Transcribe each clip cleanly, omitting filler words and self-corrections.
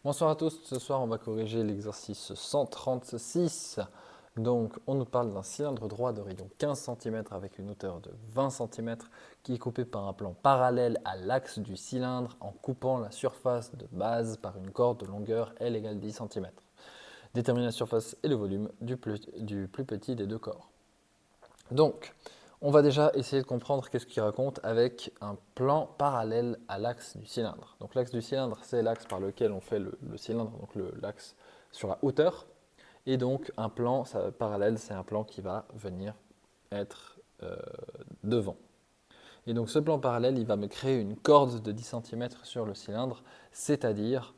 Bonsoir à tous, ce soir on va corriger l'exercice 136. Donc on nous parle d'un cylindre droit de rayon 15 cm avec une hauteur de 20 cm qui est coupé par un plan parallèle à l'axe du cylindre en coupant la surface de base par une corde de longueur L égale 10 cm. Détermine la surface et le volume du plus petit des deux corps. Donc, on va déjà essayer de comprendre qu'est-ce qu'il raconte avec un plan parallèle à l'axe du cylindre. Donc l'axe du cylindre, c'est l'axe par lequel on fait le cylindre, donc l'axe sur la hauteur. Et donc un plan parallèle, c'est un plan qui va venir être devant. Et donc ce plan parallèle, il va me créer une corde de 10 cm sur le cylindre, c'est-à-dire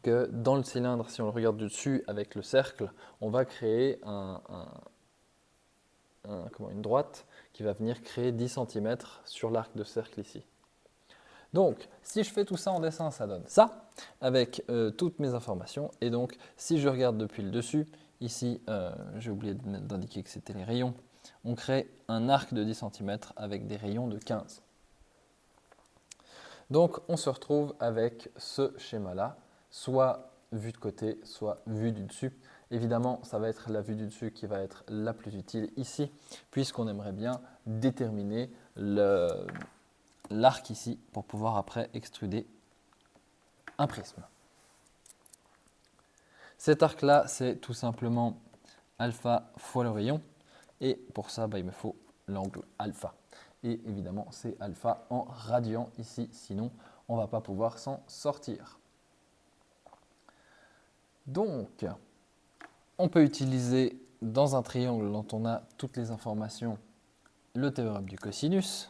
que dans le cylindre, si on le regarde du dessus avec le cercle, on va créer une droite qui va venir créer 10 cm sur l'arc de cercle ici. Donc, si je fais tout ça en dessin, ça donne ça, avec toutes mes informations. Et donc, si je regarde depuis le dessus, ici, j'ai oublié d'indiquer que c'était les rayons, on crée un arc de 10 cm avec des rayons de 15. Donc, on se retrouve avec ce schéma-là, soit vue de côté, soit vue du dessus. Évidemment, ça va être la vue du dessus qui va être la plus utile ici, puisqu'on aimerait bien déterminer l'arc ici pour pouvoir après extruder un prisme. Cet arc-là, c'est tout simplement alpha fois le rayon. Et pour ça, il me faut l'angle alpha. Et évidemment, c'est alpha en radian ici, sinon on ne va pas pouvoir s'en sortir. Donc, on peut utiliser dans un triangle dont on a toutes les informations le théorème du cosinus.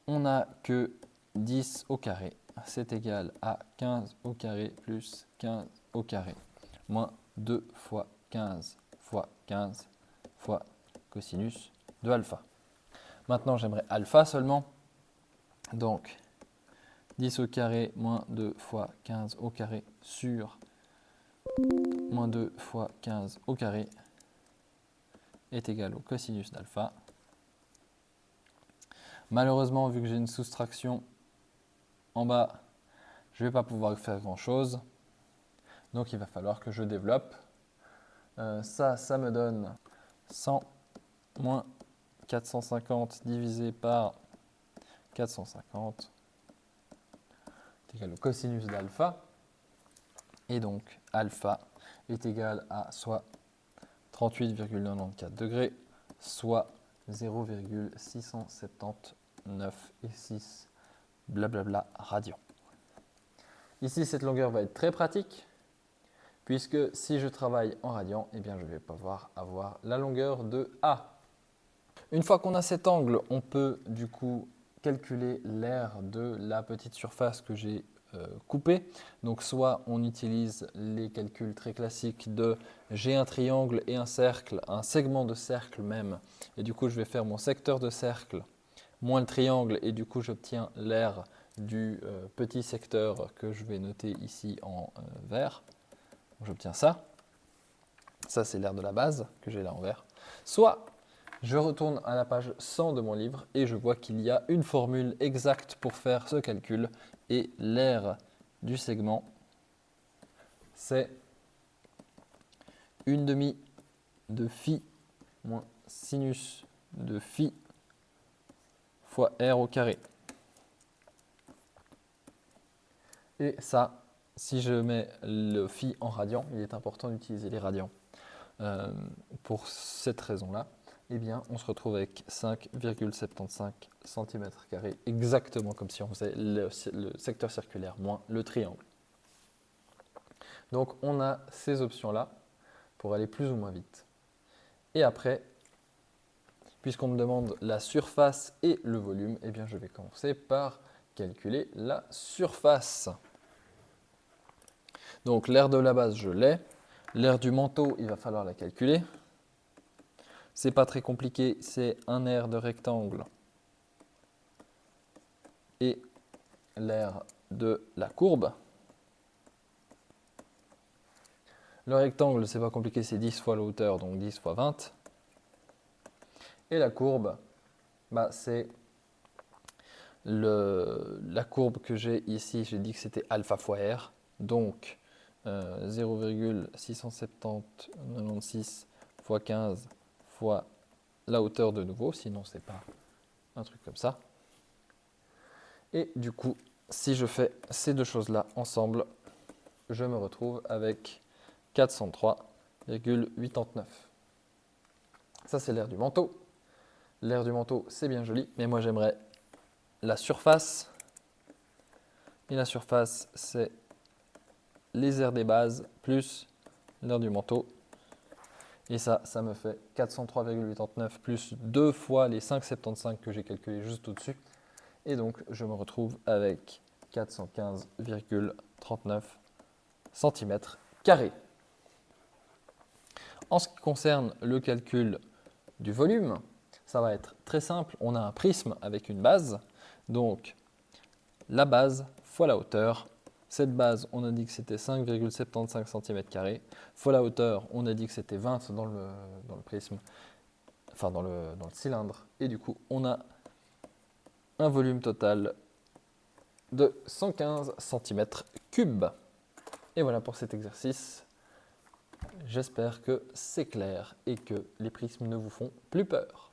On n'a que 10 au carré, c'est égal à 15 au carré plus 15 au carré, moins 2 fois 15 fois 15 fois cosinus de alpha. Maintenant, j'aimerais alpha seulement. Donc, 10 au carré moins 2 fois 15 au carré sur moins 2 fois 15 au carré est égal au cosinus d'alpha. Malheureusement, vu que j'ai une soustraction en bas, je ne vais pas pouvoir faire grand-chose. Donc, il va falloir que je développe. Ça me donne 100 moins 450 divisé par 450 est égal au cosinus d'alpha. Et donc, alpha est égal à soit 38,94 degrés, soit 0,679 et 6 blablabla radians. Ici, cette longueur va être très pratique, puisque si je travaille en radians, eh bien, je vais pouvoir avoir la longueur de A. Une fois qu'on a cet angle, on peut du coup calculer l'aire de la petite surface que j'ai coupée. Donc soit on utilise les calculs très classiques de j'ai un triangle et un cercle, un segment de cercle même, et du coup je vais faire mon secteur de cercle moins le triangle, et du coup j'obtiens l'aire du petit secteur que je vais noter ici en vert. J'obtiens ça. Ça c'est l'aire de la base que j'ai là en vert. Soit je retourne à la page 100 de mon livre et je vois qu'il y a une formule exacte pour faire ce calcul. Et l'aire du segment, c'est 1/2 de phi moins sinus de phi fois r au carré. Et ça, si je mets le phi en radians, il est important d'utiliser les radians. Pour cette raison-là, eh bien, on se retrouve avec 5,75 cm², exactement comme si on faisait le secteur circulaire moins le triangle. Donc, on a ces options-là pour aller plus ou moins vite. Et après, puisqu'on me demande la surface et le volume, eh bien, je vais commencer par calculer la surface. Donc, l'aire de la base, je l'ai. L'aire du manteau, il va falloir la calculer. C'est pas très compliqué, c'est un aire de rectangle et l'aire de la courbe. Le rectangle, c'est pas compliqué, c'est 10 fois la hauteur, donc 10 fois 20. Et la courbe, C'est la courbe que j'ai ici, j'ai dit que c'était alpha fois R, donc 0,67096 fois 15 fois la hauteur de nouveau, sinon c'est pas un truc comme ça. Et du coup, si je fais ces deux choses-là ensemble, je me retrouve avec 403,89. Ça, c'est l'air du manteau. L'air du manteau, c'est bien joli, mais moi j'aimerais la surface. Et la surface, c'est les airs des bases plus l'air du manteau. Et ça me fait 403,89 plus 2 fois les 5,75 que j'ai calculé juste au-dessus. Et donc, je me retrouve avec 415,39 cm². En ce qui concerne le calcul du volume, ça va être très simple. On a un prisme avec une base. Donc, la base fois la hauteur. Cette base, on a dit que c'était 5,75 cm². Fois la hauteur, on a dit que c'était 20 dans le prisme, enfin dans le cylindre. Et du coup, on a un volume total de 115 cm3. Et voilà pour cet exercice. J'espère que c'est clair et que les prismes ne vous font plus peur.